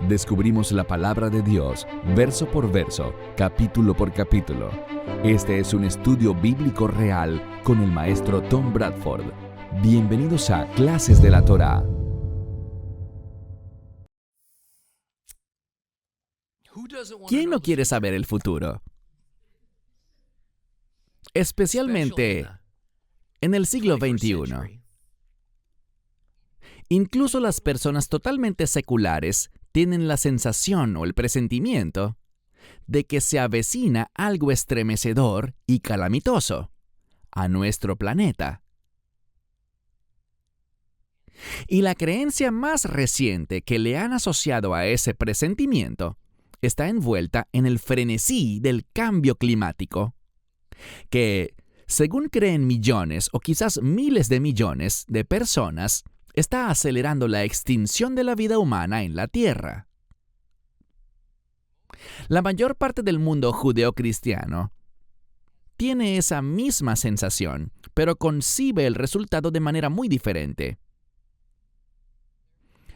Descubrimos la palabra de Dios, verso por verso, capítulo por capítulo. Este es un estudio bíblico real con el maestro Tom Bradford. Bienvenidos a Clases de la Torá. ¿Quién no quiere saber el futuro? Especialmente en el siglo XXI. Incluso las personas totalmente seculares tienen la sensación o el presentimiento de que se avecina algo estremecedor y calamitoso a nuestro planeta. Y la creencia más reciente que le han asociado a ese presentimiento está envuelta en el frenesí del cambio climático, que, según creen millones o quizás miles de millones de personas, está acelerando la extinción de la vida humana en la Tierra. La mayor parte del mundo judeocristiano tiene esa misma sensación, pero concibe el resultado de manera muy diferente.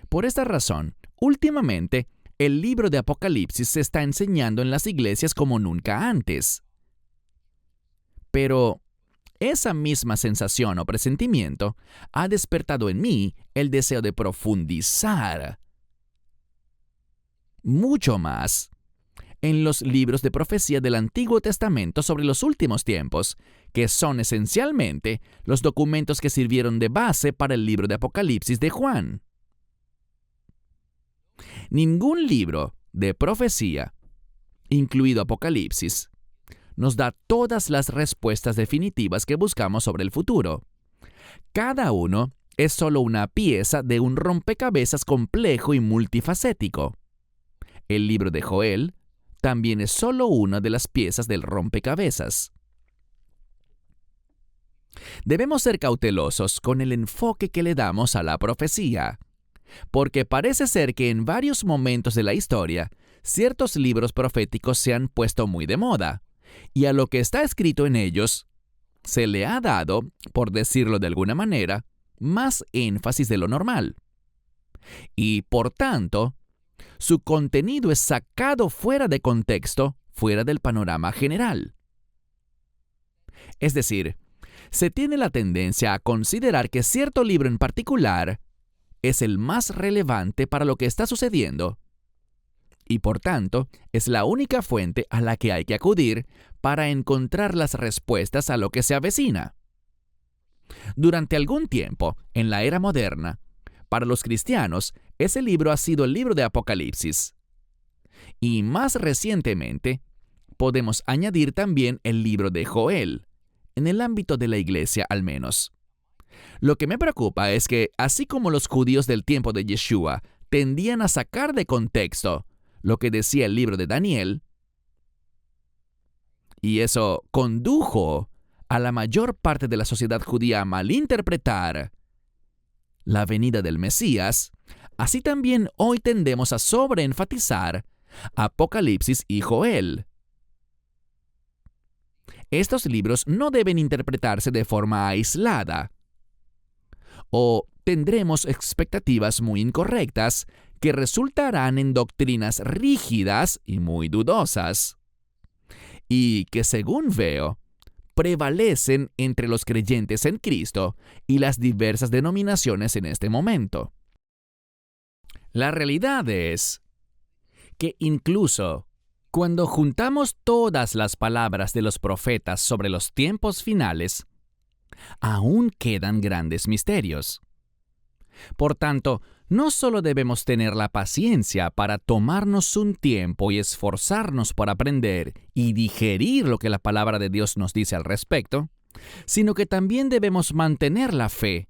Por esta razón, últimamente, el libro de Apocalipsis se está enseñando en las iglesias como nunca antes. Pero esa misma sensación o presentimiento ha despertado en mí el deseo de profundizar mucho más en los libros de profecía del Antiguo Testamento sobre los últimos tiempos, que son esencialmente los documentos que sirvieron de base para el libro de Apocalipsis de Juan. Ningún libro de profecía, incluido Apocalipsis, nos da todas las respuestas definitivas que buscamos sobre el futuro. Cada uno es solo una pieza de un rompecabezas complejo y multifacético. El libro de Joel también es solo una de las piezas del rompecabezas. Debemos ser cautelosos con el enfoque que le damos a la profecía, porque parece ser que en varios momentos de la historia, ciertos libros proféticos se han puesto muy de moda, y a lo que está escrito en ellos se le ha dado, por decirlo de alguna manera, más énfasis de lo normal. Y, por tanto, su contenido es sacado fuera de contexto, fuera del panorama general. Es decir, se tiene la tendencia a considerar que cierto libro en particular es el más relevante para lo que está sucediendo, y por tanto es la única fuente a la que hay que acudir para encontrar las respuestas a lo que se avecina. Durante algún tiempo, en la era moderna, para los cristianos, ese libro ha sido el libro de Apocalipsis. Y más recientemente, podemos añadir también el libro de Joel, en el ámbito de la iglesia al menos. Lo que me preocupa es que, así como los judíos del tiempo de Yeshua tendían a sacar de contexto lo que decía el libro de Daniel, y eso condujo a la mayor parte de la sociedad judía a malinterpretar la venida del Mesías, así también hoy tendemos a sobreenfatizar Apocalipsis y Joel. Estos libros no deben interpretarse de forma aislada, o tendremos expectativas muy incorrectas que resultarán en doctrinas rígidas y muy dudosas, y que, según veo, prevalecen entre los creyentes en Cristo y las diversas denominaciones en este momento. La realidad es que incluso cuando juntamos todas las palabras de los profetas sobre los tiempos finales, aún quedan grandes misterios. Por tanto, no solo debemos tener la paciencia para tomarnos un tiempo y esforzarnos por aprender y digerir lo que la palabra de Dios nos dice al respecto, sino que también debemos mantener la fe,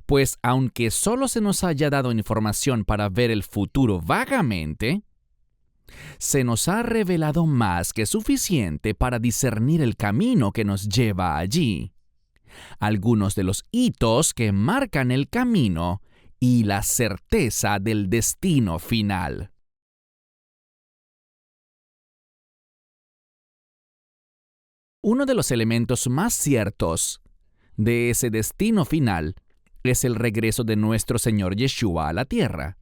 pues aunque solo se nos haya dado información para ver el futuro vagamente, se nos ha revelado más que suficiente para discernir el camino que nos lleva allí, algunos de los hitos que marcan el camino y la certeza del destino final. Uno de los elementos más ciertos de ese destino final es el regreso de nuestro Señor Yeshua a la tierra,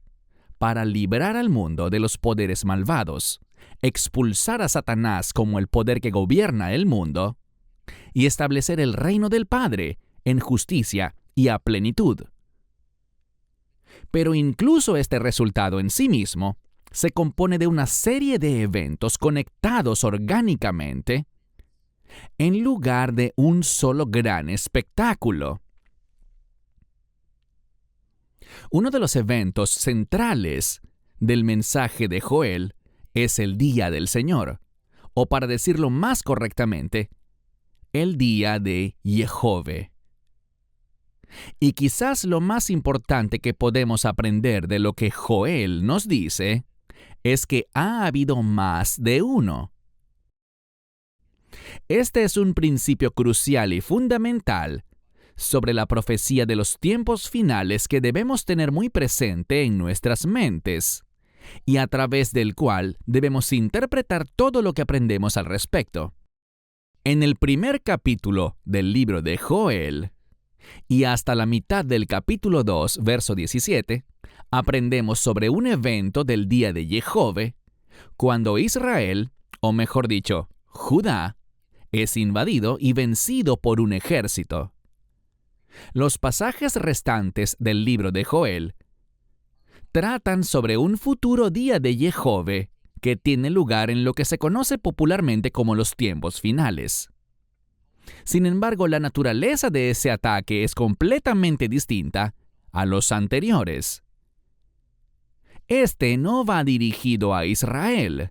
para librar al mundo de los poderes malvados, expulsar a Satanás como el poder que gobierna el mundo y establecer el reino del Padre en justicia y a plenitud. Pero incluso este resultado en sí mismo se compone de una serie de eventos conectados orgánicamente en lugar de un solo gran espectáculo. Uno de los eventos centrales del mensaje de Joel es el día del Señor, o para decirlo más correctamente, el día de Jehove. Y quizás lo más importante que podemos aprender de lo que Joel nos dice es que ha habido más de uno. Este es un principio crucial y fundamental sobre la profecía de los tiempos finales que debemos tener muy presente en nuestras mentes y a través del cual debemos interpretar todo lo que aprendemos al respecto. En el primer capítulo del libro de Joel y hasta la mitad del capítulo 2, verso 17, aprendemos sobre un evento del día de Jehove, cuando Israel, o mejor dicho, Judá, es invadido y vencido por un ejército. Los pasajes restantes del libro de Joel tratan sobre un futuro día de Jehove que tiene lugar en lo que se conoce popularmente como los tiempos finales. Sin embargo, la naturaleza de ese ataque es completamente distinta a los anteriores. Este no va dirigido a Israel,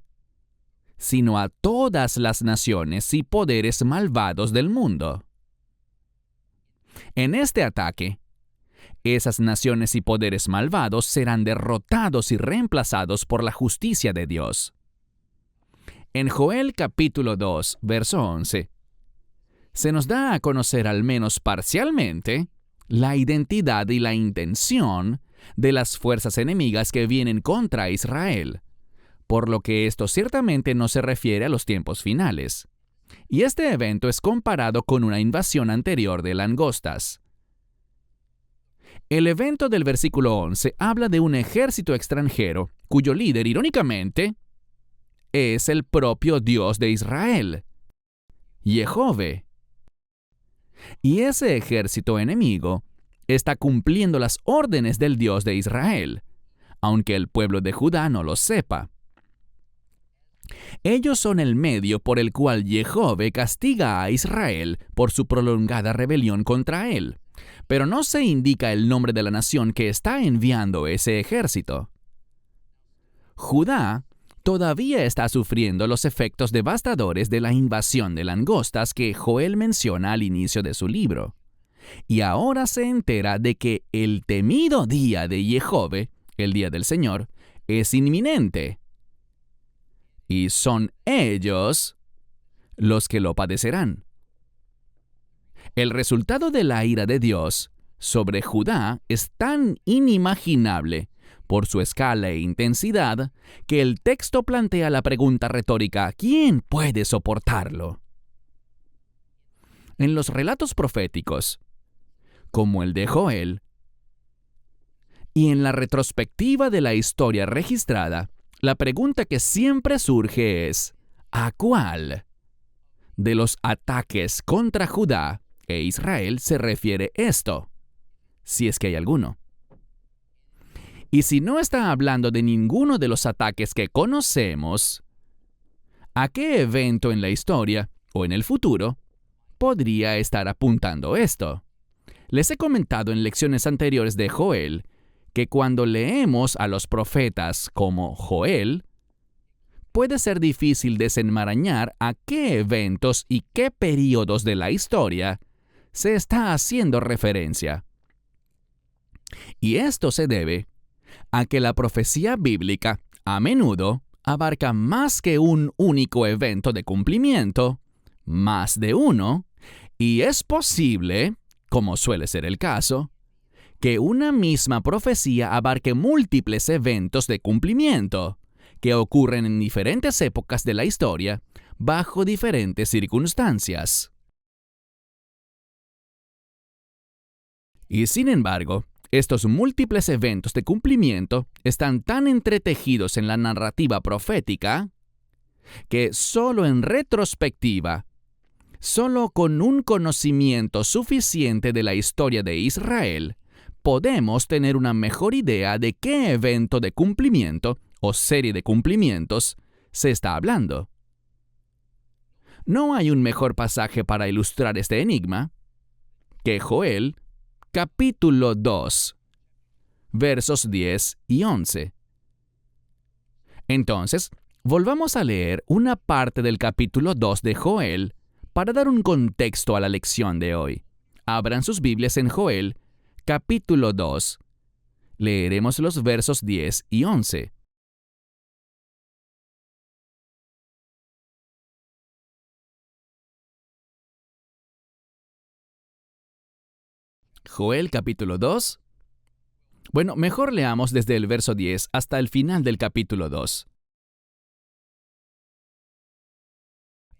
sino a todas las naciones y poderes malvados del mundo. En este ataque, esas naciones y poderes malvados serán derrotados y reemplazados por la justicia de Dios. En Joel capítulo 2, verso 11, se nos da a conocer al menos parcialmente la identidad y la intención de las fuerzas enemigas que vienen contra Israel, por lo que esto ciertamente no se refiere a los tiempos finales. Y este evento es comparado con una invasión anterior de langostas. El evento del versículo 11 habla de un ejército extranjero cuyo líder, irónicamente, es el propio Dios de Israel, Jehove. Y ese ejército enemigo está cumpliendo las órdenes del Dios de Israel, aunque el pueblo de Judá no lo sepa. Ellos son el medio por el cual Jehove castiga a Israel por su prolongada rebelión contra él, pero no se indica el nombre de la nación que está enviando ese ejército. Judá todavía está sufriendo los efectos devastadores de la invasión de langostas que Joel menciona al inicio de su libro, y ahora se entera de que el temido día de Jehove, el día del Señor, es inminente. Y son ellos los que lo padecerán. El resultado de la ira de Dios sobre Judá es tan inimaginable por su escala e intensidad que el texto plantea la pregunta retórica: ¿quién puede soportarlo? En los relatos proféticos, como el de Joel, y en la retrospectiva de la historia registrada, la pregunta que siempre surge es: ¿a cuál de los ataques contra Judá e Israel se refiere esto? Si es que hay alguno. Y si no está hablando de ninguno de los ataques que conocemos, ¿a qué evento en la historia o en el futuro podría estar apuntando esto? Les he comentado en lecciones anteriores de Joel que cuando leemos a los profetas como Joel, puede ser difícil desenmarañar a qué eventos y qué períodos de la historia se está haciendo referencia. Y esto se debe a que la profecía bíblica a menudo abarca más que un único evento de cumplimiento, más de uno, y es posible, como suele ser el caso, que una misma profecía abarque múltiples eventos de cumplimiento que ocurren en diferentes épocas de la historia bajo diferentes circunstancias. Y sin embargo, Estos múltiples eventos de cumplimiento están tan entretejidos en la narrativa profética que solo en retrospectiva, solo con un conocimiento suficiente de la historia de Israel, podemos tener una mejor idea de qué evento de cumplimiento o serie de cumplimientos se está hablando. No hay un mejor pasaje para ilustrar este enigma que Joel, capítulo 2, versos 10 y 11. Entonces, volvamos a leer una parte del capítulo 2 de Joel para dar un contexto a la lección de hoy. Abran sus Biblias en Joel, capítulo 2. Leeremos los versos 10 y 11. Joel capítulo 2. Bueno, mejor leamos desde el verso 10 hasta el final del capítulo 2.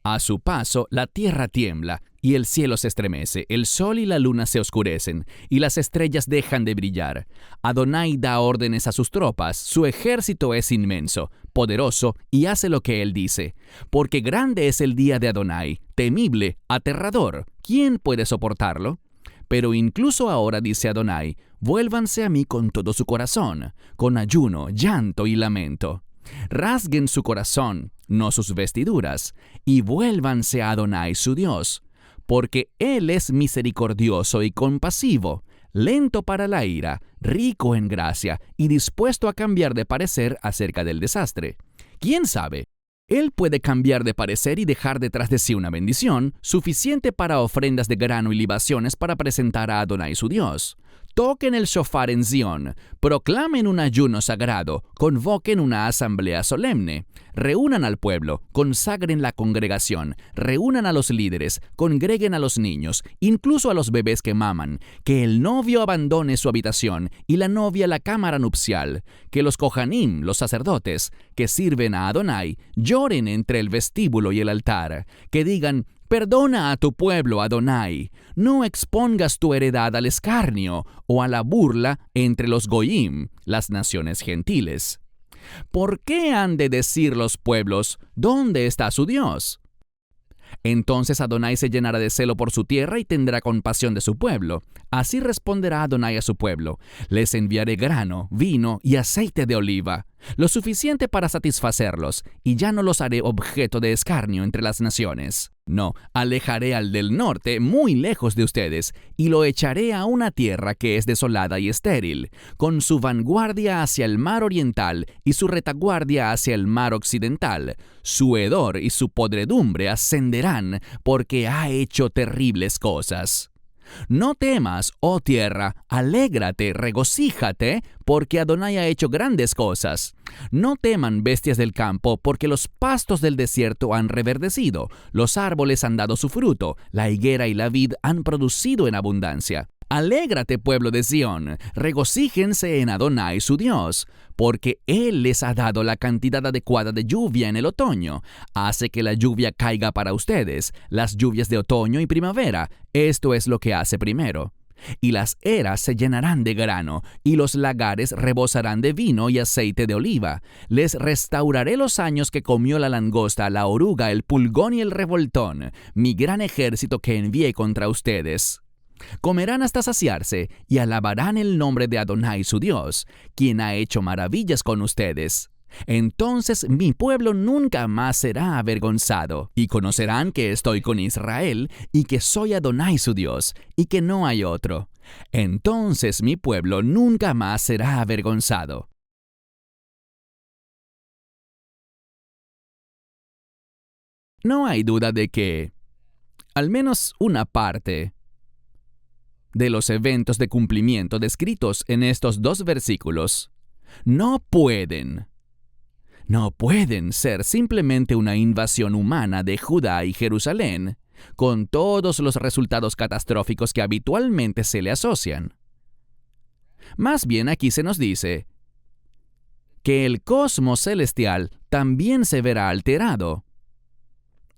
A su paso, la tierra tiembla, y el cielo se estremece, el sol y la luna se oscurecen, y las estrellas dejan de brillar. Adonai da órdenes a sus tropas, su ejército es inmenso, poderoso, y hace lo que él dice. Porque grande es el día de Adonai, temible, aterrador. ¿Quién puede soportarlo? Pero incluso ahora, dice Adonai, vuélvanse a mí con todo su corazón, con ayuno, llanto y lamento. Rasguen su corazón, no sus vestiduras, y vuélvanse a Adonai su Dios, porque Él es misericordioso y compasivo, lento para la ira, rico en gracia y dispuesto a cambiar de parecer acerca del desastre. ¿Quién sabe? Él puede cambiar de parecer y dejar detrás de sí una bendición suficiente para ofrendas de grano y libaciones para presentar a Adonai su Dios. Toquen el shofar en Zion, proclamen un ayuno sagrado, convoquen una asamblea solemne, reúnan al pueblo, consagren la congregación, reúnan a los líderes, congreguen a los niños, incluso a los bebés que maman, que el novio abandone su habitación y la novia la cámara nupcial, que los kohanim, los sacerdotes, que sirven a Adonai, lloren entre el vestíbulo y el altar, que digan: perdona a tu pueblo, Adonai. No expongas tu heredad al escarnio o a la burla entre los goyim, las naciones gentiles. ¿Por qué han de decir los pueblos: ¿dónde está su Dios? Entonces Adonai se llenará de celo por su tierra y tendrá compasión de su pueblo. Así responderá Adonai a su pueblo: les enviaré grano, vino y aceite de oliva, lo suficiente para satisfacerlos, y ya no los haré objeto de escarnio entre las naciones. No, alejaré al del norte muy lejos de ustedes, y lo echaré a una tierra que es desolada y estéril, con su vanguardia hacia el mar oriental y su retaguardia hacia el mar occidental. Su hedor y su podredumbre ascenderán, porque ha hecho terribles cosas. No temas, oh tierra, alégrate, regocíjate, porque Adonai ha hecho grandes cosas. No teman, bestias del campo, porque los pastos del desierto han reverdecido, los árboles han dado su fruto, la higuera y la vid han producido en abundancia. Alégrate, pueblo de Sión, regocíjense en Adonai su Dios, porque Él les ha dado la cantidad adecuada de lluvia en el otoño. Hace que la lluvia caiga para ustedes, las lluvias de otoño y primavera. Esto es lo que hace primero. Y las eras se llenarán de grano, y los lagares rebosarán de vino y aceite de oliva. Les restauraré los años que comió la langosta, la oruga, el pulgón y el revoltón, mi gran ejército que envié contra ustedes. Comerán hasta saciarse y alabarán el nombre de Adonai su Dios, quien ha hecho maravillas con ustedes. Entonces mi pueblo nunca más será avergonzado, y conocerán que estoy con Israel, y que soy Adonai su Dios, y que no hay otro. Entonces mi pueblo nunca más será avergonzado. No hay duda de que, al menos una parte de los eventos de cumplimiento descritos en estos dos versículos no pueden ser simplemente una invasión humana de Judá y Jerusalén, con todos los resultados catastróficos que habitualmente se le asocian. Más bien aquí se nos dice que el cosmos celestial también se verá alterado,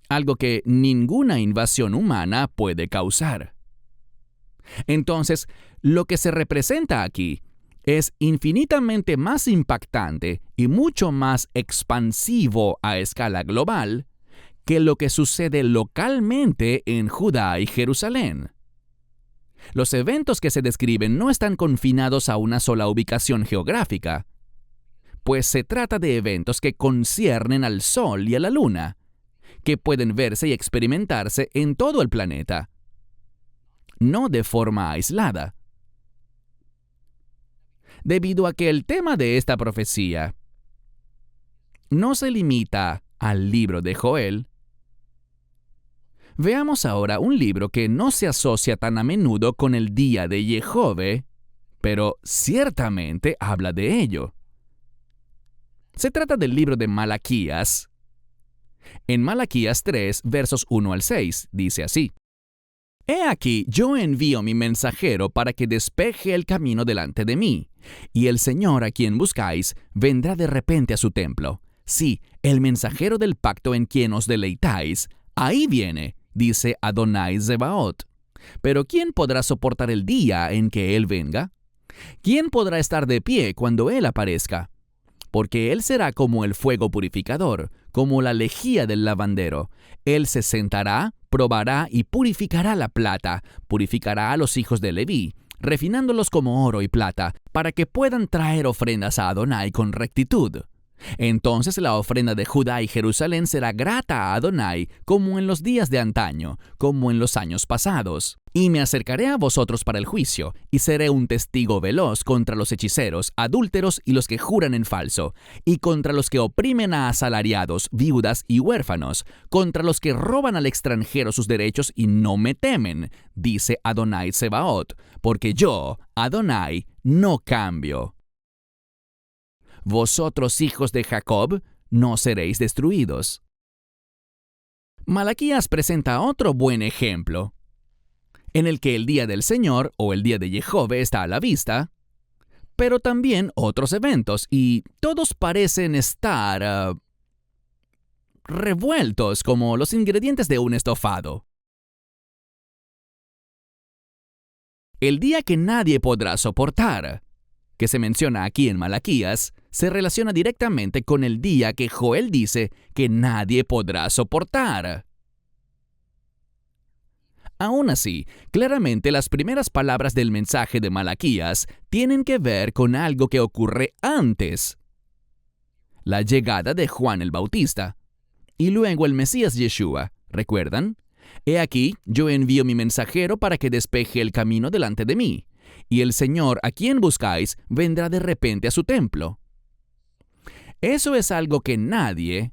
algo que ninguna invasión humana puede causar. Entonces, lo que se representa aquí es infinitamente más impactante y mucho más expansivo a escala global que lo que sucede localmente en Judá y Jerusalén. Los eventos que se describen no están confinados a una sola ubicación geográfica, pues se trata de eventos que conciernen al Sol y a la Luna, que pueden verse y experimentarse en todo el planeta, no de forma aislada. Debido a que el tema de esta profecía no se limita al libro de Joel, veamos ahora un libro que no se asocia tan a menudo con el día de Jehove, pero ciertamente habla de ello. Se trata del libro de Malaquías. En Malaquías 3, versos 1 al 6, dice así: He aquí, yo envío mi mensajero para que despeje el camino delante de mí, y el Señor a quien buscáis vendrá de repente a su templo. Sí, el mensajero del pacto en quien os deleitáis, ahí viene, dice Adonai Zebaot. Pero ¿quién podrá soportar el día en que Él venga? ¿Quién podrá estar de pie cuando Él aparezca? Porque Él será como el fuego purificador, como la lejía del lavandero. Él se sentará, probará y purificará la plata, purificará a los hijos de Leví, refinándolos como oro y plata, para que puedan traer ofrendas a Adonai con rectitud. Entonces la ofrenda de Judá y Jerusalén será grata a Adonai, como en los días de antaño, como en los años pasados. Y me acercaré a vosotros para el juicio, y seré un testigo veloz contra los hechiceros, adúlteros y los que juran en falso, y contra los que oprimen a asalariados, viudas y huérfanos, contra los que roban al extranjero sus derechos y no me temen, dice Adonai Sebaot, porque yo, Adonai, no cambio. Vosotros, hijos de Jacob, no seréis destruidos. Malaquías presenta otro buen ejemplo, en el que el día del Señor o el día de Jehove está a la vista, pero también otros eventos, y todos parecen estar revueltos como los ingredientes de un estofado. El día que nadie podrá soportar, que se menciona aquí en Malaquías, se relaciona directamente con el día que Joel dice que nadie podrá soportar. Aún así, claramente las primeras palabras del mensaje de Malaquías tienen que ver con algo que ocurre antes: la llegada de Juan el Bautista, y luego el Mesías Yeshua, ¿recuerdan? He aquí, yo envío mi mensajero para que despeje el camino delante de mí, y el Señor a quien buscáis vendrá de repente a su templo. Eso es algo que nadie,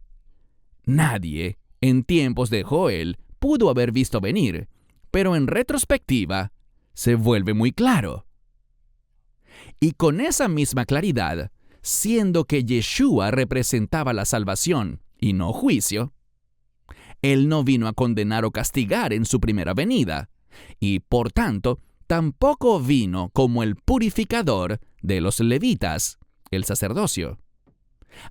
en tiempos de Joel pudo haber visto venir, pero en retrospectiva se vuelve muy claro. Y con esa misma claridad, siendo que Yeshua representaba la salvación y no juicio, Él no vino a condenar o castigar en su primera venida, y por tanto, tampoco vino como el purificador de los levitas, el sacerdocio.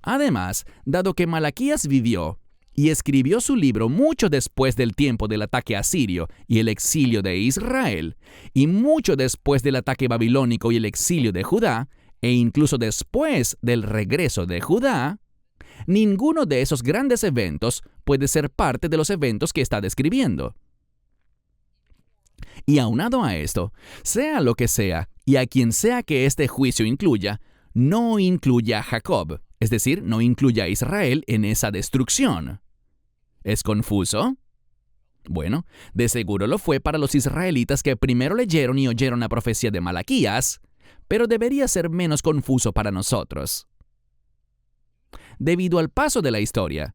Además, dado que Malaquías vivió y escribió su libro mucho después del tiempo del ataque asirio y el exilio de Israel, y mucho después del ataque babilónico y el exilio de Judá, e incluso después del regreso de Judá, ninguno de esos grandes eventos puede ser parte de los eventos que está describiendo. Y aunado a esto, sea lo que sea, y a quien sea que este juicio incluya, no incluya a Jacob, es decir, no incluya a Israel en esa destrucción. ¿Es confuso? Bueno, de seguro lo fue para los israelitas que primero leyeron y oyeron la profecía de Malaquías, pero debería ser menos confuso para nosotros. Debido al paso de la historia,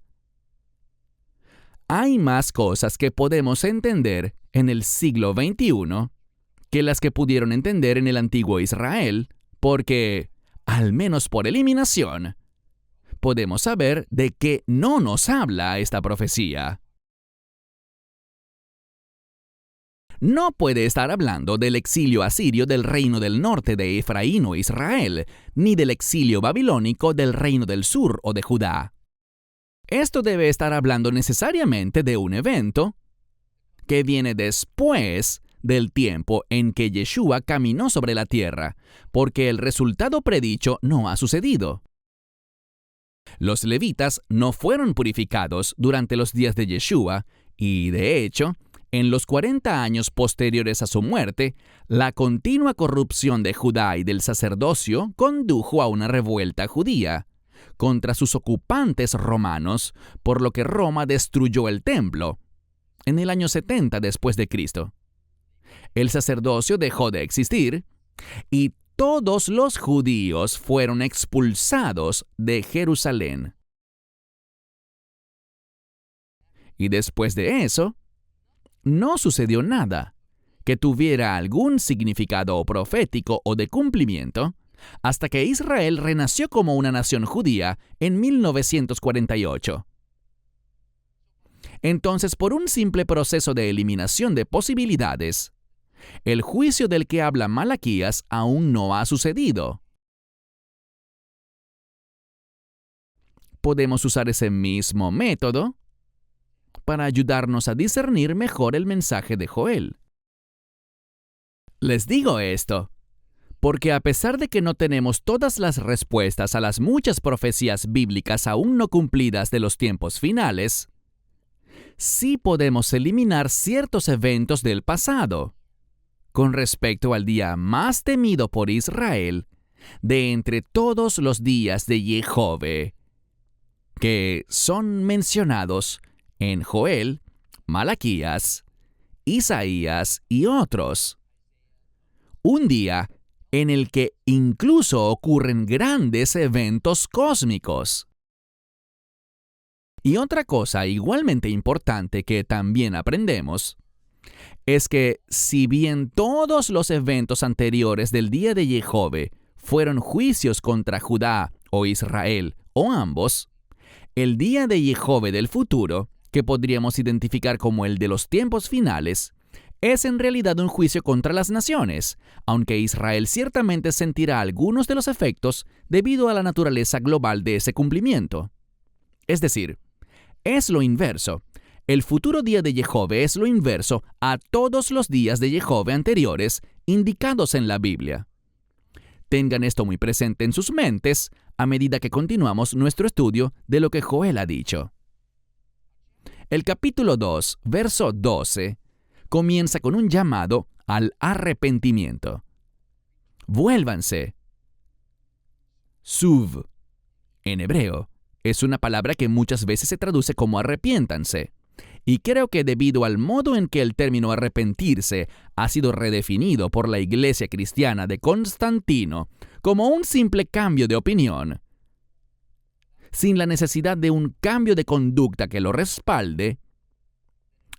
hay más cosas que podemos entender en el siglo XXI que las que pudieron entender en el antiguo Israel, porque, al menos por eliminación, podemos saber de qué no nos habla esta profecía. No puede estar hablando del exilio asirio del reino del norte de Efraín o Israel, ni del exilio babilónico del reino del sur o de Judá. Esto debe estar hablando necesariamente de un evento que viene después del tiempo en que Yeshua caminó sobre la tierra, porque el resultado predicho no ha sucedido. Los levitas no fueron purificados durante los días de Yeshua y, de hecho, en los 40 años posteriores a su muerte, la continua corrupción de Judá y del sacerdocio condujo a una revuelta judía contra sus ocupantes romanos, por lo que Roma destruyó el templo en el año 70 después de Cristo. El sacerdocio dejó de existir y todos los judíos fueron expulsados de Jerusalén. Y después de eso, no sucedió nada que tuviera algún significado profético o de cumplimiento hasta que Israel renació como una nación judía en 1948. Entonces, por un simple proceso de eliminación de posibilidades, el juicio del que habla Malaquías aún no ha sucedido. Podemos usar ese mismo método para ayudarnos a discernir mejor el mensaje de Joel. Les digo esto porque a pesar de que no tenemos todas las respuestas a las muchas profecías bíblicas aún no cumplidas de los tiempos finales, sí podemos eliminar ciertos eventos del pasado con respecto al día más temido por Israel de entre todos los días de Jehove, que son mencionados en Joel, Malaquías, Isaías y otros. Un día en el que incluso ocurren grandes eventos cósmicos. Y otra cosa igualmente importante que también aprendemos es que si bien todos los eventos anteriores del día de Jehove fueron juicios contra Judá o Israel o ambos, el día de Jehove del futuro, que podríamos identificar como el de los tiempos finales, es en realidad un juicio contra las naciones, aunque Israel ciertamente sentirá algunos de los efectos debido a la naturaleza global de ese cumplimiento. Es decir, es lo inverso. El futuro día de Jehove es lo inverso a todos los días de Jehove anteriores indicados en la Biblia. Tengan esto muy presente en sus mentes a medida que continuamos nuestro estudio de lo que Joel ha dicho. El capítulo 2, verso 12, comienza con un llamado al arrepentimiento. Vuélvanse. Suv, en hebreo, es una palabra que muchas veces se traduce como arrepiéntanse. Y creo que debido al modo en que el término arrepentirse ha sido redefinido por la Iglesia cristiana de Constantino como un simple cambio de opinión, sin la necesidad de un cambio de conducta que lo respalde,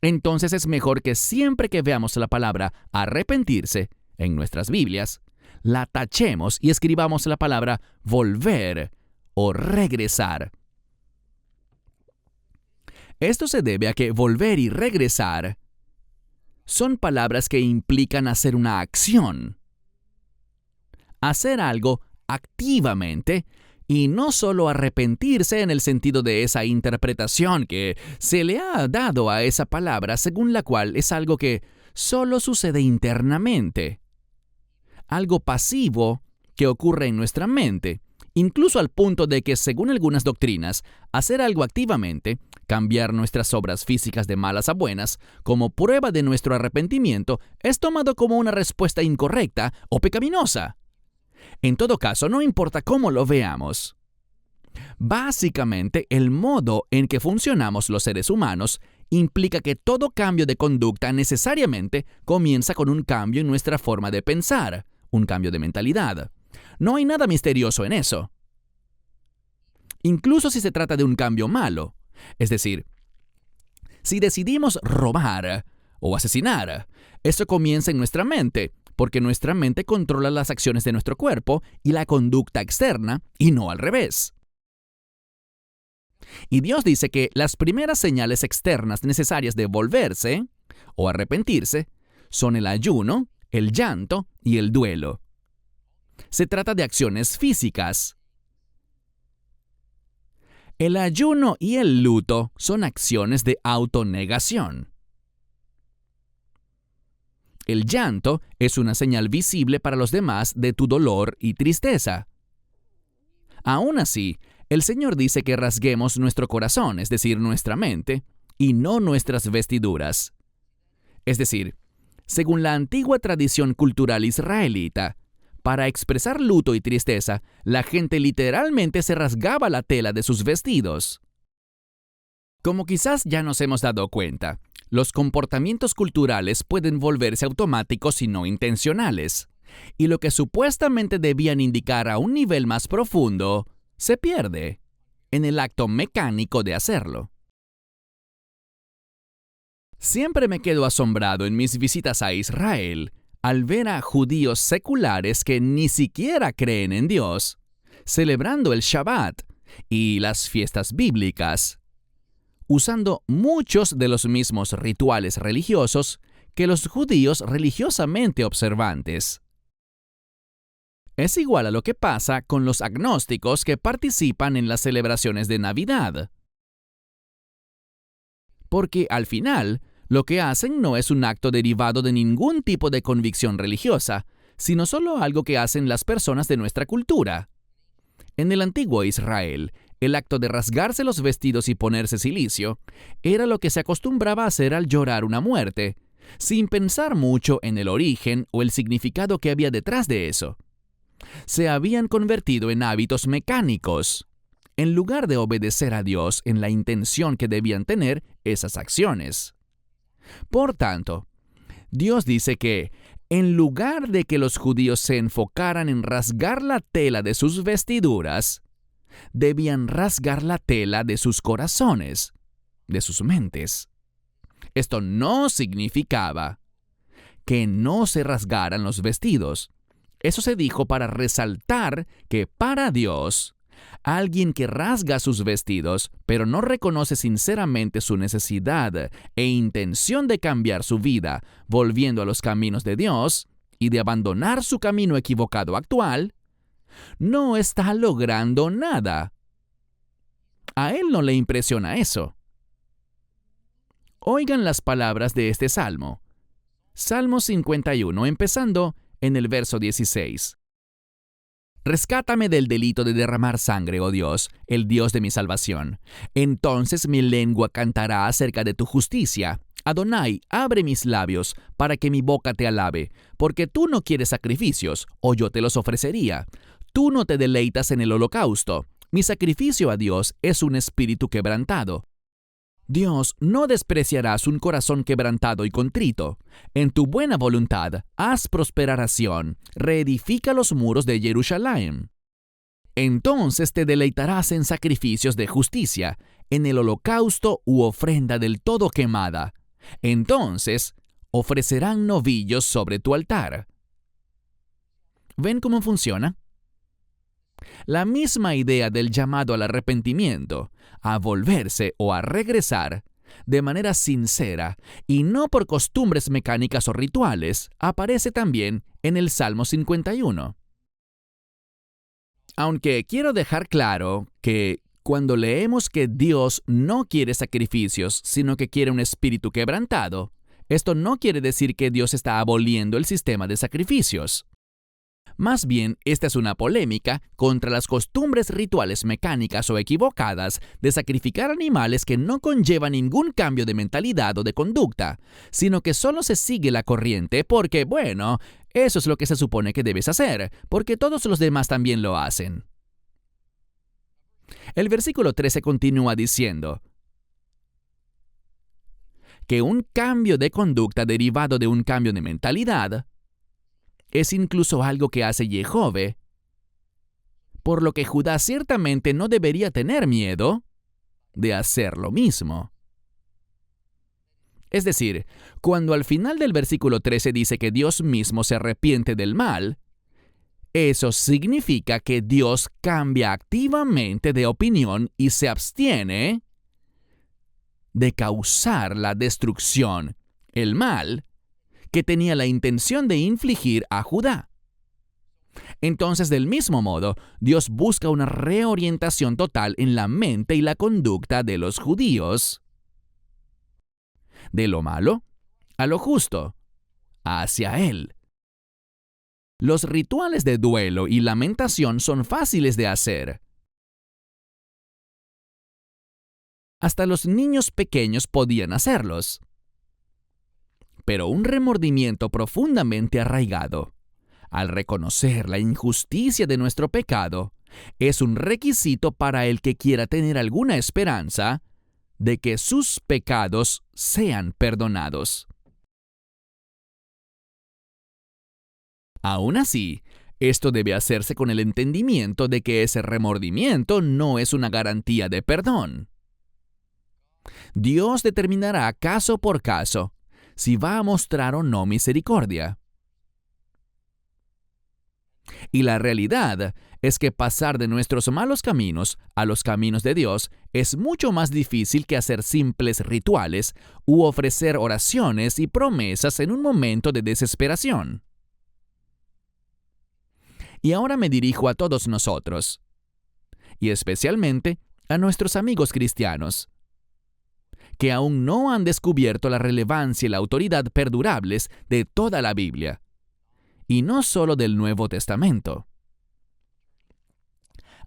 entonces es mejor que siempre que veamos la palabra arrepentirse en nuestras Biblias, la tachemos y escribamos la palabra volver o regresar. Esto se debe a que volver y regresar son palabras que implican hacer una acción. Hacer algo activamente y no solo arrepentirse en el sentido de esa interpretación que se le ha dado a esa palabra según la cual es algo que solo sucede internamente. Algo pasivo que ocurre en nuestra mente, incluso al punto de que, según algunas doctrinas, hacer algo activamente, cambiar nuestras obras físicas de malas a buenas, como prueba de nuestro arrepentimiento, es tomado como una respuesta incorrecta o pecaminosa. En todo caso, no importa cómo lo veamos. Básicamente, el modo en que funcionamos los seres humanos implica que todo cambio de conducta necesariamente comienza con un cambio en nuestra forma de pensar, un cambio de mentalidad. No hay nada misterioso en eso. Incluso si se trata de un cambio malo. Es decir, si decidimos robar o asesinar, eso comienza en nuestra mente, porque nuestra mente controla las acciones de nuestro cuerpo y la conducta externa, y no al revés. Y Dios dice que las primeras señales externas necesarias de volverse o arrepentirse son el ayuno, el llanto y el duelo. Se trata de acciones físicas. El ayuno y el luto son acciones de autonegación. El llanto es una señal visible para los demás de tu dolor y tristeza. Aún así, el Señor dice que rasguemos nuestro corazón, es decir, nuestra mente, y no nuestras vestiduras. Es decir, según la antigua tradición cultural israelita, para expresar luto y tristeza, la gente literalmente se rasgaba la tela de sus vestidos. Como quizás ya nos hemos dado cuenta, los comportamientos culturales pueden volverse automáticos y no intencionales, y lo que supuestamente debían indicar a un nivel más profundo, se pierde en el acto mecánico de hacerlo. Siempre me quedo asombrado en mis visitas a Israel al ver a judíos seculares que ni siquiera creen en Dios, celebrando el Shabbat y las fiestas bíblicas, usando muchos de los mismos rituales religiosos que los judíos religiosamente observantes. Es igual a lo que pasa con los agnósticos que participan en las celebraciones de Navidad. Porque al final, lo que hacen no es un acto derivado de ningún tipo de convicción religiosa, sino solo algo que hacen las personas de nuestra cultura. En el antiguo Israel, el acto de rasgarse los vestidos y ponerse cilicio era lo que se acostumbraba a hacer al llorar una muerte, sin pensar mucho en el origen o el significado que había detrás de eso. Se habían convertido en hábitos mecánicos, en lugar de obedecer a Dios en la intención que debían tener esas acciones. Por tanto, Dios dice que, en lugar de que los judíos se enfocaran en rasgar la tela de sus vestiduras, debían rasgar la tela de sus corazones, de sus mentes. Esto no significaba que no se rasgaran los vestidos. Eso se dijo para resaltar que para Dios, alguien que rasga sus vestidos, pero no reconoce sinceramente su necesidad e intención de cambiar su vida, volviendo a los caminos de Dios y de abandonar su camino equivocado actual, no está logrando nada. A él no le impresiona eso. Oigan las palabras de este salmo. Salmo 51, empezando en el verso 16. Rescátame del delito de derramar sangre, oh Dios, el Dios de mi salvación. Entonces mi lengua cantará acerca de tu justicia. Adonai, abre mis labios, para que mi boca te alabe, porque tú no quieres sacrificios, o yo te los ofrecería. Tú no te deleitas en el holocausto. Mi sacrificio a Dios es un espíritu quebrantado. Dios, no despreciarás un corazón quebrantado y contrito. En tu buena voluntad, haz prosperar a Sión, reedifica los muros de Jerusalén. Entonces te deleitarás en sacrificios de justicia, en el holocausto u ofrenda del todo quemada. Entonces ofrecerán novillos sobre tu altar. ¿Ven cómo funciona? La misma idea del llamado al arrepentimiento, a volverse o a regresar, de manera sincera y no por costumbres mecánicas o rituales, aparece también en el Salmo 51. Aunque quiero dejar claro que cuando leemos que Dios no quiere sacrificios, sino que quiere un espíritu quebrantado, esto no quiere decir que Dios está aboliendo el sistema de sacrificios. Más bien, esta es una polémica contra las costumbres rituales mecánicas o equivocadas de sacrificar animales que no conllevan ningún cambio de mentalidad o de conducta, sino que solo se sigue la corriente porque, bueno, eso es lo que se supone que debes hacer, porque todos los demás también lo hacen. El versículo 13 continúa diciendo que un cambio de conducta derivado de un cambio de mentalidad es incluso algo que hace Jehové, por lo que Judá ciertamente no debería tener miedo de hacer lo mismo. Es decir, cuando al final del versículo 13 dice que Dios mismo se arrepiente del mal, eso significa que Dios cambia activamente de opinión y se abstiene de causar la destrucción, el mal, que tenía la intención de infligir a Judá. Entonces, del mismo modo, Dios busca una reorientación total en la mente y la conducta de los judíos, de lo malo a lo justo, hacia Él. Los rituales de duelo y lamentación son fáciles de hacer. Hasta los niños pequeños podían hacerlos. Pero un remordimiento profundamente arraigado, al reconocer la injusticia de nuestro pecado, es un requisito para el que quiera tener alguna esperanza de que sus pecados sean perdonados. Aún así, esto debe hacerse con el entendimiento de que ese remordimiento no es una garantía de perdón. Dios determinará caso por caso si va a mostrar o no misericordia. Y la realidad es que pasar de nuestros malos caminos a los caminos de Dios es mucho más difícil que hacer simples rituales u ofrecer oraciones y promesas en un momento de desesperación. Y ahora me dirijo a todos nosotros, y especialmente a nuestros amigos cristianos, que aún no han descubierto la relevancia y la autoridad perdurables de toda la Biblia, y no solo del Nuevo Testamento.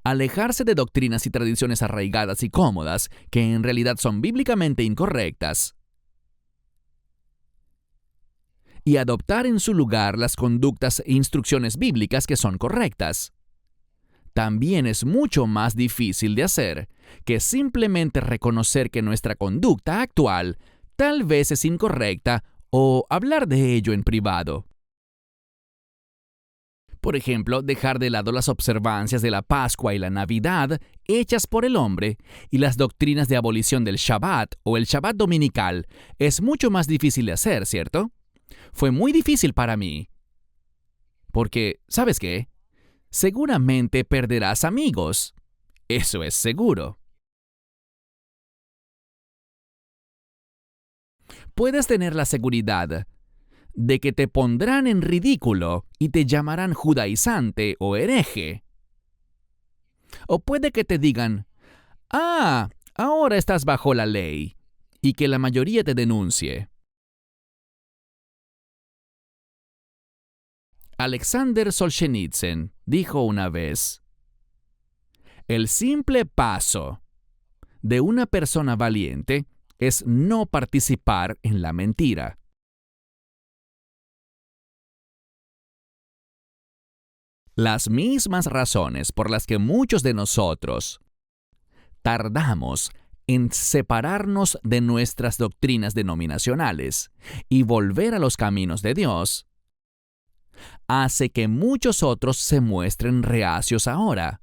Alejarse de doctrinas y tradiciones arraigadas y cómodas que en realidad son bíblicamente incorrectas, y adoptar en su lugar las conductas e instrucciones bíblicas que son correctas. También es mucho más difícil de hacer que simplemente reconocer que nuestra conducta actual tal vez es incorrecta o hablar de ello en privado. Por ejemplo, dejar de lado las observancias de la Pascua y la Navidad hechas por el hombre y las doctrinas de abolición del Shabbat o el Shabbat dominical es mucho más difícil de hacer, ¿cierto? Fue muy difícil para mí. Porque, ¿sabes qué? Seguramente perderás amigos. Eso es seguro. Puedes tener la seguridad de que te pondrán en ridículo y te llamarán judaizante o hereje. O puede que te digan, ahora estás bajo la ley, y que la mayoría te denuncie. Alexander Solzhenitsyn dijo una vez, el simple paso de una persona valiente es no participar en la mentira. Las mismas razones por las que muchos de nosotros tardamos en separarnos de nuestras doctrinas denominacionales y volver a los caminos de Dios, hace que muchos otros se muestren reacios ahora.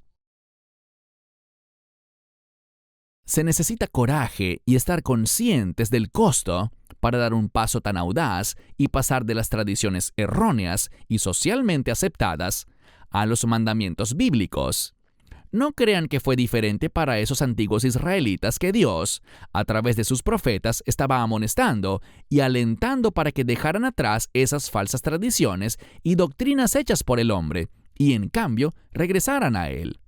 Se necesita coraje y estar conscientes del costo para dar un paso tan audaz y pasar de las tradiciones erróneas y socialmente aceptadas a los mandamientos bíblicos. No crean que fue diferente para esos antiguos israelitas que Dios, a través de sus profetas, estaba amonestando y alentando para que dejaran atrás esas falsas tradiciones y doctrinas hechas por el hombre, y en cambio regresaran a Él.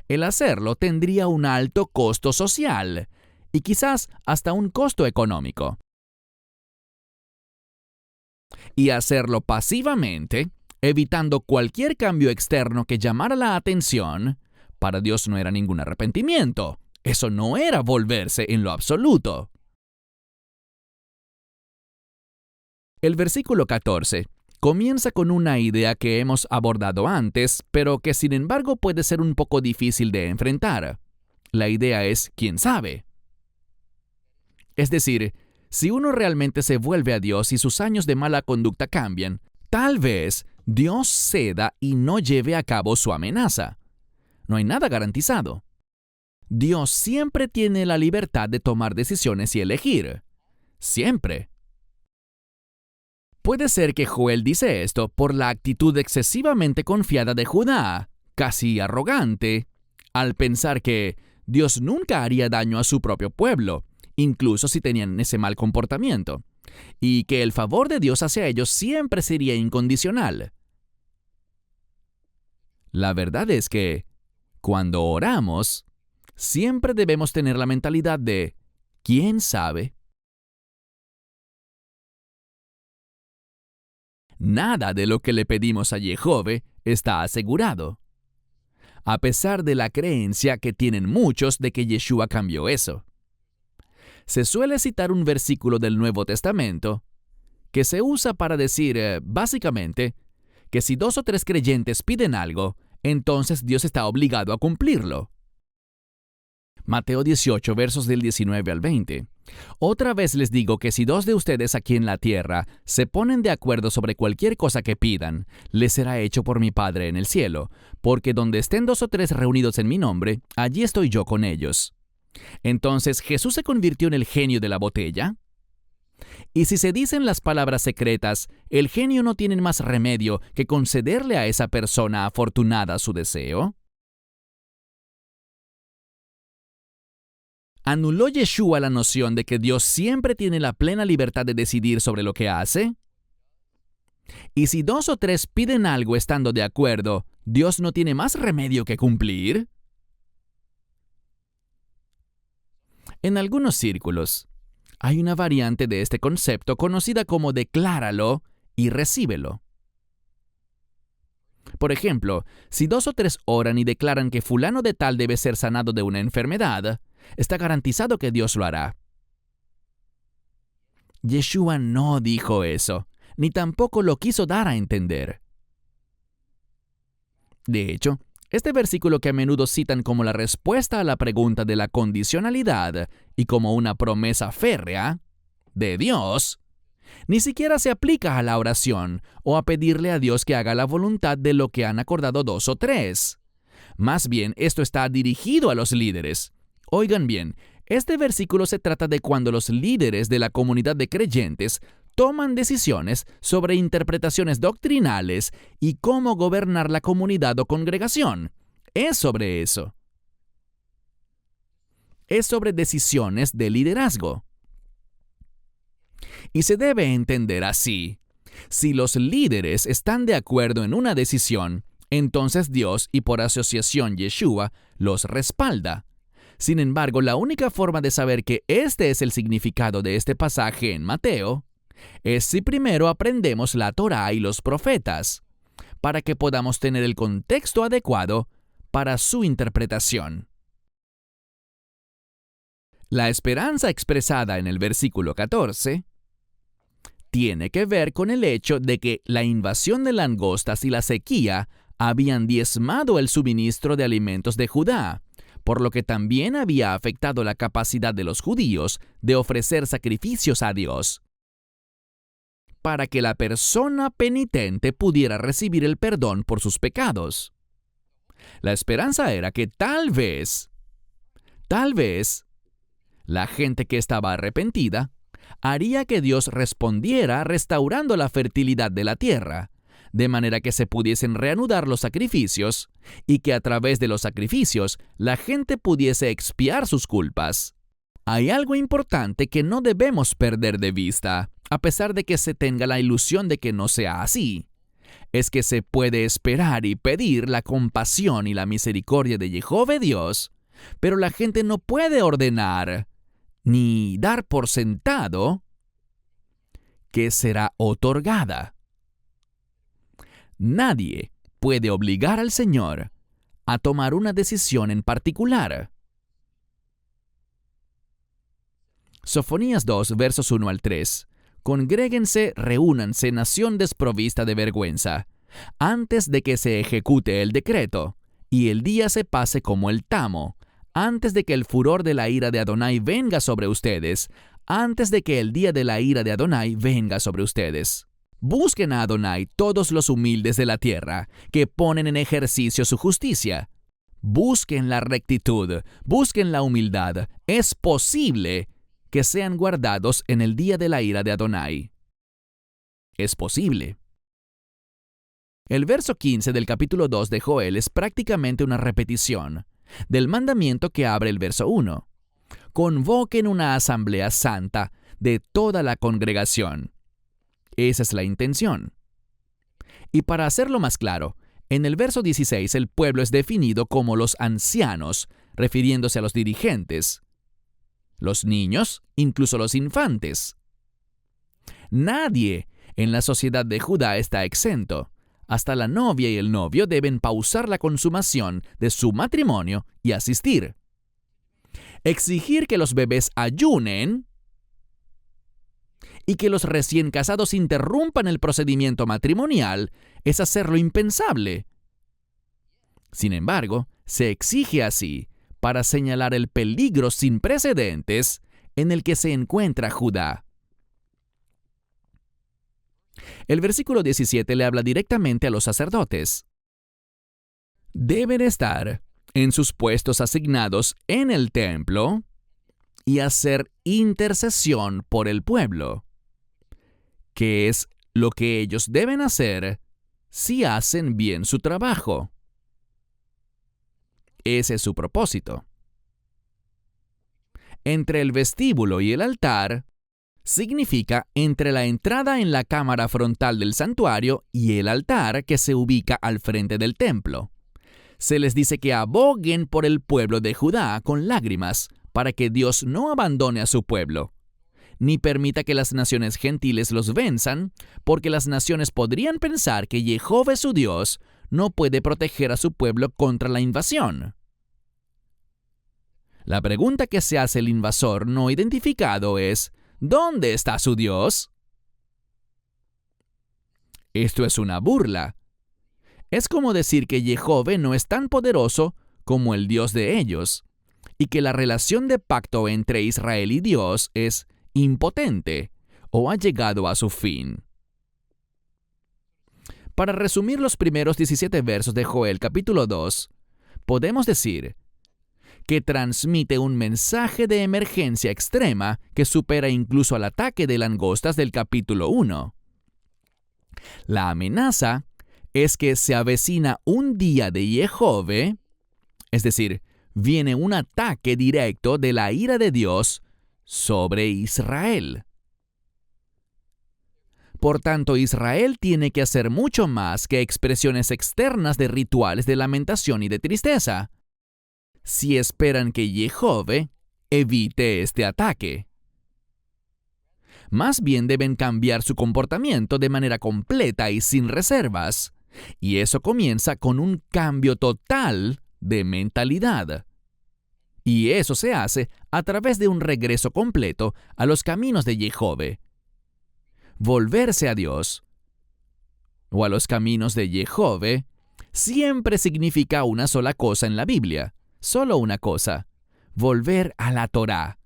El hacerlo tendría un alto costo social y quizás hasta un costo económico. Y hacerlo pasivamente, evitando cualquier cambio externo que llamara la atención, para Dios no era ningún arrepentimiento. Eso no era volverse en lo absoluto. El versículo 14 comienza con una idea que hemos abordado antes, pero que sin embargo puede ser un poco difícil de enfrentar. La idea es, ¿quién sabe? Es decir, si uno realmente se vuelve a Dios y sus años de mala conducta cambian, tal vez Dios ceda y no lleve a cabo su amenaza. No hay nada garantizado. Dios siempre tiene la libertad de tomar decisiones y elegir. Siempre. Puede ser que Joel dice esto por la actitud excesivamente confiada de Judá, casi arrogante, al pensar que Dios nunca haría daño a su propio pueblo, incluso si tenían ese mal comportamiento, y que el favor de Dios hacia ellos siempre sería incondicional. La verdad es que, cuando oramos, siempre debemos tener la mentalidad de ¿quién sabe? nada de lo que le pedimos a Jehová está asegurado, a pesar de la creencia que tienen muchos de que Yeshua cambió eso. Se suele citar un versículo del Nuevo Testamento que se usa para decir, básicamente, que si 2 o 3 creyentes piden algo, entonces Dios está obligado a cumplirlo. Mateo 18, versos del 19 al 20. Otra vez les digo que si 2 de ustedes aquí en la tierra se ponen de acuerdo sobre cualquier cosa que pidan, les será hecho por mi Padre en el cielo, porque donde estén 2 o 3 reunidos en mi nombre, allí estoy yo con ellos. Entonces, ¿Jesús se convirtió en el genio de la botella? Y si se dicen las palabras secretas, el genio no tiene más remedio que concederle a esa persona afortunada su deseo. ¿Anuló Yeshua la noción de que Dios siempre tiene la plena libertad de decidir sobre lo que hace? Y si 2 o 3 piden algo estando de acuerdo, ¿Dios no tiene más remedio que cumplir? En algunos círculos, hay una variante de este concepto conocida como decláralo y recíbelo. Por ejemplo, si 2 o 3 oran y declaran que fulano de tal debe ser sanado de una enfermedad, está garantizado que Dios lo hará. Yeshua no dijo eso, ni tampoco lo quiso dar a entender. De hecho, este versículo que a menudo citan como la respuesta a la pregunta de la condicionalidad y como una promesa férrea de Dios, ni siquiera se aplica a la oración o a pedirle a Dios que haga la voluntad de lo que han acordado 2 o 3. Más bien, esto está dirigido a los líderes. Oigan bien, este versículo se trata de cuando los líderes de la comunidad de creyentes toman decisiones sobre interpretaciones doctrinales y cómo gobernar la comunidad o congregación. Es sobre eso. Es sobre decisiones de liderazgo. Y se debe entender así. Si los líderes están de acuerdo en una decisión, entonces Dios y por asociación Yeshua los respalda. Sin embargo, la única forma de saber que este es el significado de este pasaje en Mateo es si primero aprendemos la Torá y los profetas, para que podamos tener el contexto adecuado para su interpretación. La esperanza expresada en el versículo 14 tiene que ver con el hecho de que la invasión de langostas y la sequía habían diezmado el suministro de alimentos de Judá, por lo que también había afectado la capacidad de los judíos de ofrecer sacrificios a Dios, para que la persona penitente pudiera recibir el perdón por sus pecados. La esperanza era que tal vez, la gente que estaba arrepentida haría que Dios respondiera restaurando la fertilidad de la tierra, de manera que se pudiesen reanudar los sacrificios y que a través de los sacrificios la gente pudiese expiar sus culpas. Hay algo importante que no debemos perder de vista, a pesar de que se tenga la ilusión de que no sea así. Es que se puede esperar y pedir la compasión y la misericordia de Jehová Dios, pero la gente no puede ordenar ni dar por sentado que será otorgada. Nadie puede obligar al Señor a tomar una decisión en particular. Sofonías 2, versos 1 al 3. Congréguense, reúnanse, nación desprovista de vergüenza, antes de que se ejecute el decreto, y el día se pase como el tamo, antes de que el furor de la ira de Adonai venga sobre ustedes, antes de que el día de la ira de Adonai venga sobre ustedes. Busquen a Adonai todos los humildes de la tierra, que ponen en ejercicio su justicia. Busquen la rectitud, busquen la humildad. Es posible que sean guardados en el día de la ira de Adonai. Es posible. El verso 15 del capítulo 2 de Joel es prácticamente una repetición del mandamiento que abre el verso 1. Convoquen una asamblea santa de toda la congregación. Esa es la intención. Y para hacerlo más claro, en el verso 16 el pueblo es definido como los ancianos, refiriéndose a los dirigentes, los niños, incluso los infantes. Nadie En la sociedad de Judá está exento. Hasta la novia y el novio deben pausar la consumación de su matrimonio y asistir. Exigir que los bebés ayunen y que los recién casados interrumpan el procedimiento matrimonial es hacer lo impensable. Sin embargo, se exige así para señalar el peligro sin precedentes en el que se encuentra Judá. El versículo 17 le habla directamente a los sacerdotes. Deben estar en sus puestos asignados en el templo y hacer intercesión por el pueblo, que es lo que ellos deben hacer si hacen bien su trabajo. Ese es su propósito. Entre el vestíbulo y el altar significa entre la entrada en la cámara frontal del santuario y el altar que se ubica al frente del templo. Se les dice que aboguen por el pueblo de Judá con lágrimas para que Dios no abandone a su pueblo, ni permita que las naciones gentiles los venzan, porque las naciones podrían pensar que Jehová su Dios no puede proteger a su pueblo contra la invasión. La pregunta que se hace el invasor no identificado es: ¿dónde está su Dios? Esto es una burla. Es como decir que Jehová no es tan poderoso como el Dios de ellos, y que la relación de pacto entre Israel y Dios es impotente o ha llegado a su fin. Para resumir los primeros 17 versos de Joel capítulo 2, podemos decir que transmite un mensaje de emergencia extrema que supera incluso al ataque de langostas del capítulo 1. La amenaza es que se avecina un día de Jehová, es decir, viene un ataque directo de la ira de Dios sobre Israel. Por tanto, Israel tiene que hacer mucho más que expresiones externas de rituales de lamentación y de tristeza, si esperan que Jehová evite este ataque. Más bien deben cambiar su comportamiento de manera completa y sin reservas, y eso comienza con un cambio total de mentalidad. Y eso se hace a través de un regreso completo a los caminos de Jehová. Volverse a Dios o a los caminos de Jehová siempre significa una sola cosa en la Biblia, solo una cosa: volver a la Torá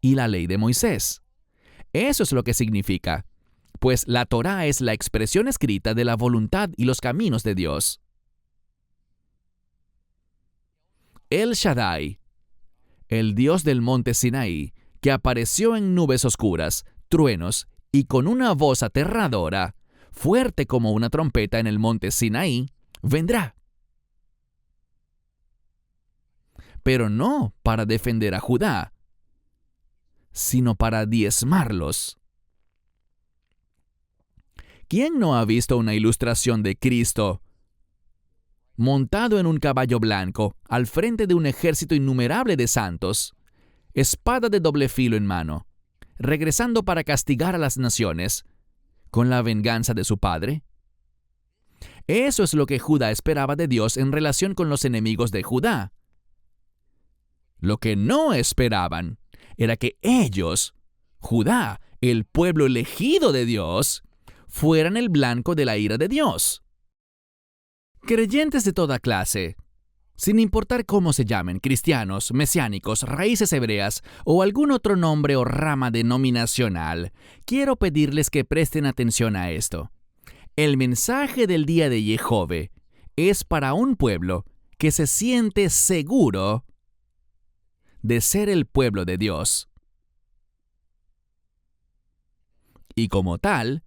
y la ley de Moisés. Eso es lo que significa, pues la Torá es la expresión escrita de la voluntad y los caminos de Dios. El Shaddai, el Dios del monte Sinaí, que apareció en nubes oscuras, truenos y con una voz aterradora, fuerte como una trompeta en el monte Sinaí, vendrá. Pero no para defender a Judá, sino para diezmarlos. ¿Quién no ha visto una ilustración de Cristo montado en un caballo blanco, al frente de un ejército innumerable de santos, espada de doble filo en mano, regresando para castigar a las naciones con la venganza de su padre? Eso es lo que Judá esperaba de Dios en relación con los enemigos de Judá. Lo que no esperaban era que ellos, Judá, el pueblo elegido de Dios, fueran el blanco de la ira de Dios. Creyentes de toda clase, sin importar cómo se llamen, cristianos, mesiánicos, raíces hebreas o algún otro nombre o rama denominacional, quiero pedirles que presten atención a esto. El mensaje del día de Jehová es para un pueblo que se siente seguro de ser el pueblo de Dios. Y como tal,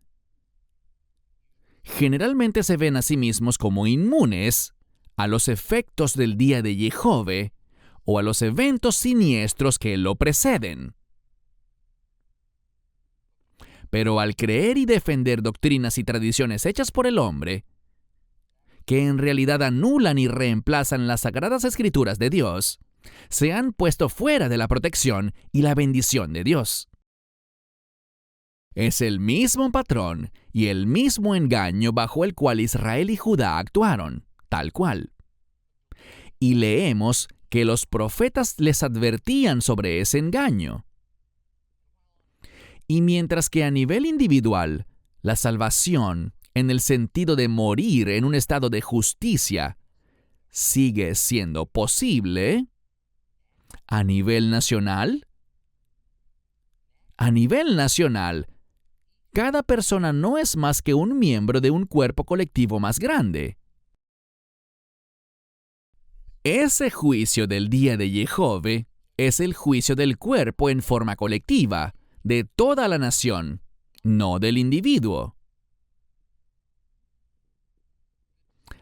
generalmente se ven a sí mismos como inmunes a los efectos del día de Jehová o a los eventos siniestros que lo preceden. Pero al creer y defender doctrinas y tradiciones hechas por el hombre, que en realidad anulan y reemplazan las sagradas escrituras de Dios, se han puesto fuera de la protección y la bendición de Dios. Es el mismo patrón y el mismo engaño bajo el cual Israel y Judá actuaron, tal cual. Y leemos que los profetas les advertían sobre ese engaño. Y mientras que a nivel individual, la salvación, en el sentido de morir en un estado de justicia, sigue siendo posible, a nivel nacional, cada persona no es más que un miembro de un cuerpo colectivo más grande. Ese juicio del día de Jehove es el juicio del cuerpo en forma colectiva, de toda la nación, no del individuo.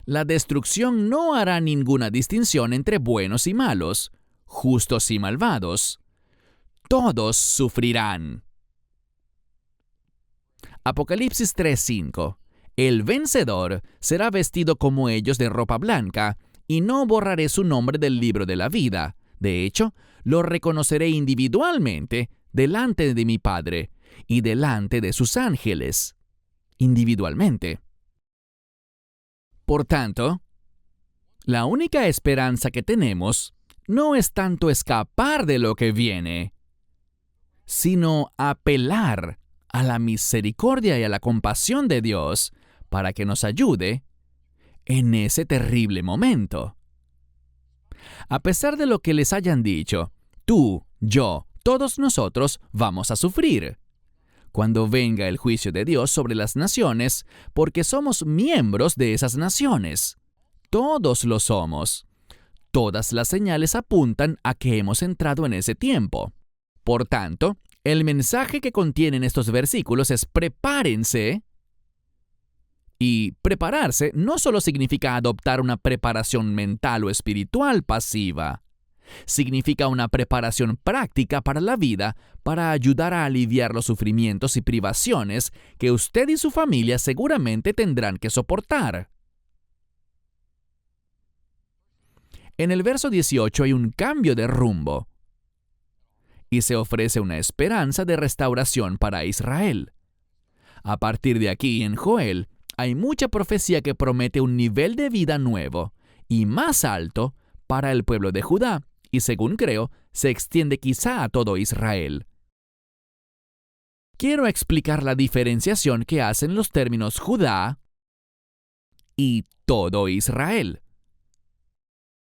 La destrucción no hará ninguna distinción entre buenos y malos, justos y malvados. Todos sufrirán. Apocalipsis 3:5. El vencedor será vestido como ellos de ropa blanca, y no borraré su nombre del libro de la vida. De hecho, lo reconoceré individualmente delante de mi Padre y delante de sus ángeles. Individualmente. Por tanto, la única esperanza que tenemos no es tanto escapar de lo que viene, sino apelar a la misericordia y a la compasión de Dios para que nos ayude en ese terrible momento. A pesar de lo que les hayan dicho, tú, yo, todos nosotros vamos a sufrir cuando venga el juicio de Dios sobre las naciones, porque somos miembros de esas naciones. Todos lo somos. Todas las señales apuntan a que hemos entrado en ese tiempo. Por tanto, el mensaje que contienen estos versículos es prepárense. Y prepararse no solo significa adoptar una preparación mental o espiritual pasiva. Significa una preparación práctica para la vida para ayudar a aliviar los sufrimientos y privaciones que usted y su familia seguramente tendrán que soportar. En el verso 18 hay un cambio de rumbo y se ofrece una esperanza de restauración para Israel. A partir de aquí, en Joel, hay mucha profecía que promete un nivel de vida nuevo y más alto para el pueblo de Judá, y según creo, se extiende quizá a todo Israel. Quiero explicar la diferenciación que hacen los términos Judá y todo Israel.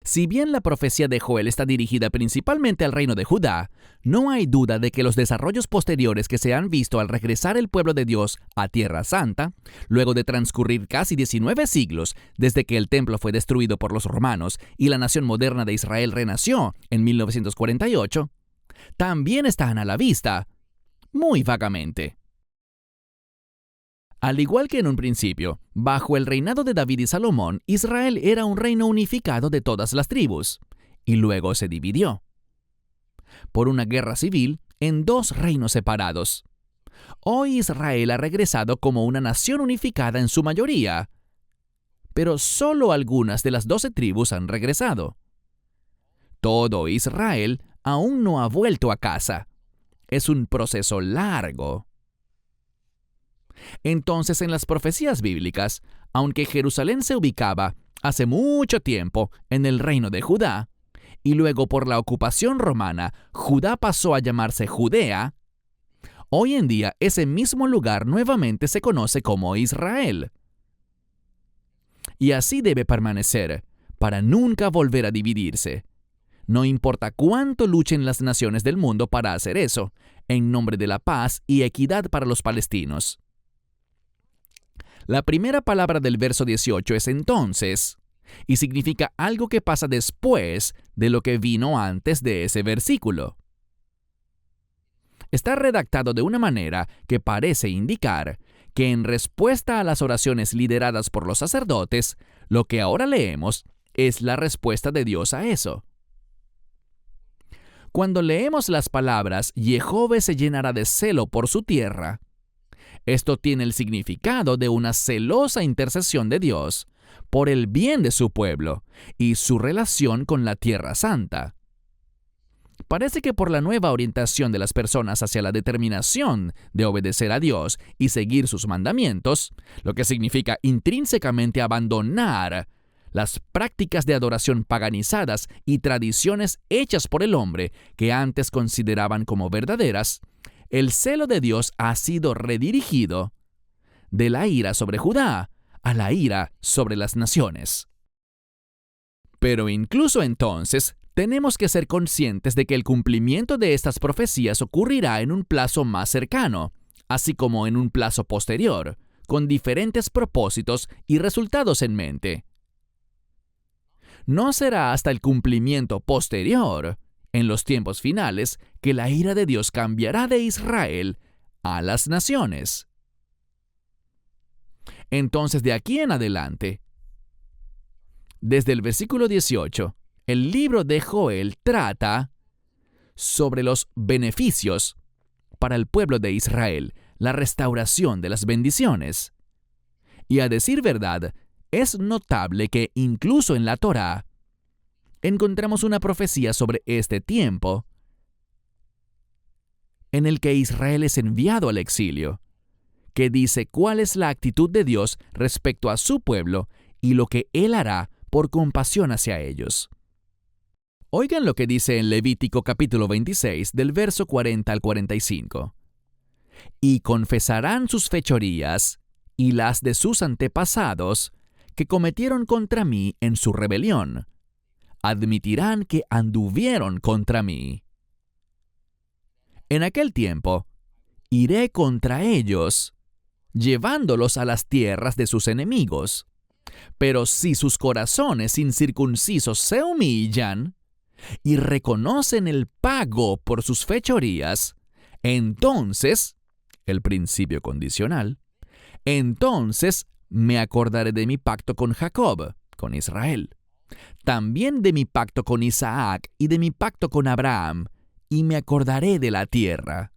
Si bien la profecía de Joel está dirigida principalmente al reino de Judá, no hay duda de que los desarrollos posteriores que se han visto al regresar el pueblo de Dios a Tierra Santa, luego de transcurrir casi 19 siglos desde que el templo fue destruido por los romanos y la nación moderna de Israel renació en 1948, también están a la vista, muy vagamente. Al igual que en un principio, bajo el reinado de David y Salomón, Israel era un reino unificado de todas las tribus, y luego se dividió por una guerra civil en dos reinos separados. Hoy Israel ha regresado como una nación unificada en su mayoría, pero solo algunas de las 12 tribus han regresado. Todo Israel aún no ha vuelto a casa. Es un proceso largo. Entonces, en las profecías bíblicas, aunque Jerusalén se ubicaba hace mucho tiempo en el reino de Judá, y luego por la ocupación romana, Judá pasó a llamarse Judea, hoy en día ese mismo lugar nuevamente se conoce como Israel. Y así debe permanecer, para nunca volver a dividirse. No importa cuánto luchen las naciones del mundo para hacer eso, en nombre de la paz y equidad para los palestinos. La primera palabra del verso 18 es entonces, y significa algo que pasa después de lo que vino antes de ese versículo. Está redactado de una manera que parece indicar que en respuesta a las oraciones lideradas por los sacerdotes, lo que ahora leemos es la respuesta de Dios a eso. Cuando leemos las palabras Jehove se llenará de celo por su tierra, esto tiene el significado de una celosa intercesión de Dios por el bien de su pueblo y su relación con la Tierra Santa. Parece que por la nueva orientación de las personas hacia la determinación de obedecer a Dios y seguir sus mandamientos, lo que significa intrínsecamente abandonar las prácticas de adoración paganizadas y tradiciones hechas por el hombre que antes consideraban como verdaderas, el celo de Dios ha sido redirigido de la ira sobre Judá a la ira sobre las naciones. Pero incluso entonces, tenemos que ser conscientes de que el cumplimiento de estas profecías ocurrirá en un plazo más cercano, así como en un plazo posterior, con diferentes propósitos y resultados en mente. No será hasta el cumplimiento posterior, en los tiempos finales, que la ira de Dios cambiará de Israel a las naciones. Entonces, de aquí en adelante, desde el versículo 18, el libro de Joel trata sobre los beneficios para el pueblo de Israel, la restauración de las bendiciones. Y a decir verdad, es notable que incluso en la Torá encontramos una profecía sobre este tiempo en el que Israel es enviado al exilio, que dice cuál es la actitud de Dios respecto a su pueblo y lo que Él hará por compasión hacia ellos. Oigan lo que dice en Levítico capítulo 26, del verso 40 al 45. Y confesarán sus fechorías y las de sus antepasados que cometieron contra mí en su rebelión. Admitirán que anduvieron contra mí. En aquel tiempo, iré contra ellos, llevándolos a las tierras de sus enemigos. Pero si sus corazones incircuncisos se humillan y reconocen el pago por sus fechorías, entonces, el principio condicional, entonces me acordaré de mi pacto con Jacob, con Israel, también de mi pacto con Isaac y de mi pacto con Abraham, y me acordaré de la tierra.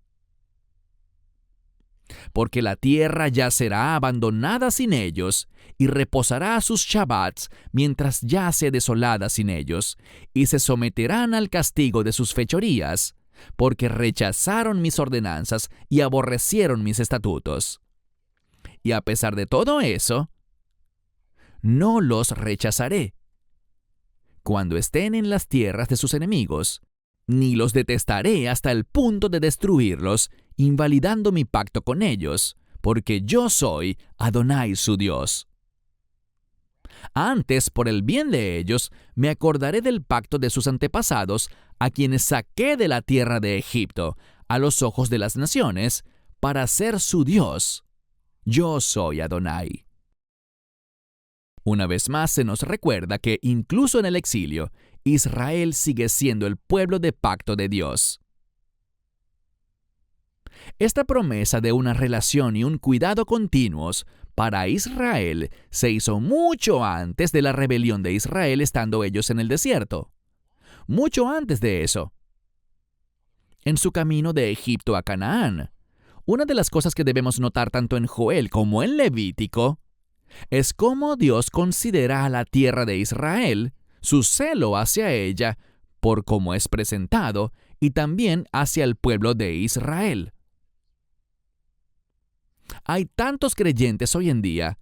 Porque la tierra ya será abandonada sin ellos, y reposará sus shabbats mientras yace desolada sin ellos, y se someterán al castigo de sus fechorías, porque rechazaron mis ordenanzas y aborrecieron mis estatutos. Y a pesar de todo eso, no los rechazaré. Cuando estén en las tierras de sus enemigos, ni los detestaré hasta el punto de destruirlos, invalidando mi pacto con ellos, porque yo soy Adonai su Dios. Antes, por el bien de ellos, me acordaré del pacto de sus antepasados, a quienes saqué de la tierra de Egipto, a los ojos de las naciones, para ser su Dios. Yo soy Adonai. Una vez más se nos recuerda que incluso en el exilio, Israel sigue siendo el pueblo de pacto de Dios. Esta promesa de una relación y un cuidado continuos para Israel se hizo mucho antes de la rebelión de Israel estando ellos en el desierto. Mucho antes de eso. En su camino de Egipto a Canaán. Una de las cosas que debemos notar tanto en Joel como en Levítico es cómo Dios considera a la tierra de Israel, su celo hacia ella, por cómo es presentado, y también hacia el pueblo de Israel. Hay tantos creyentes hoy en día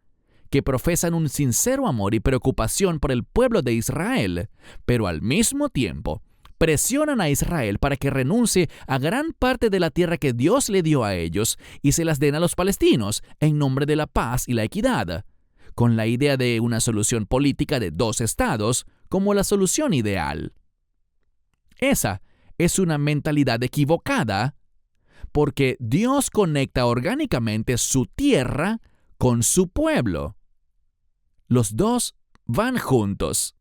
que profesan un sincero amor y preocupación por el pueblo de Israel, pero al mismo tiempo presionan a Israel para que renuncie a gran parte de la tierra que Dios le dio a ellos y se las den a los palestinos en nombre de la paz y la equidad, con la idea de una solución política de 2 estados como la solución ideal. Esa es una mentalidad equivocada, porque Dios conecta orgánicamente su tierra con su pueblo. Los dos van juntos,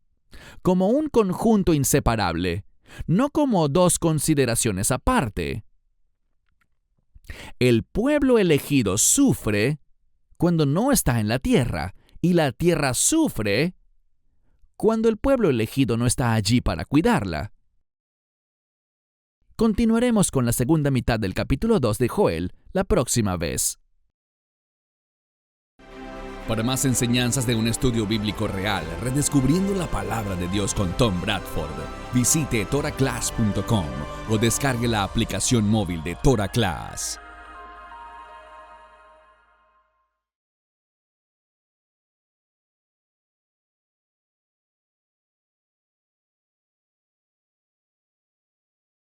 como un conjunto inseparable, no como 2 consideraciones aparte. El pueblo elegido sufre cuando no está en la tierra, y la tierra sufre cuando el pueblo elegido no está allí para cuidarla. Continuaremos con la segunda mitad del capítulo 2 de Joel la próxima vez. Para más enseñanzas de un estudio bíblico real, redescubriendo la palabra de Dios con Tom Bradford, visite toraclass.com o descargue la aplicación móvil de TorahClass.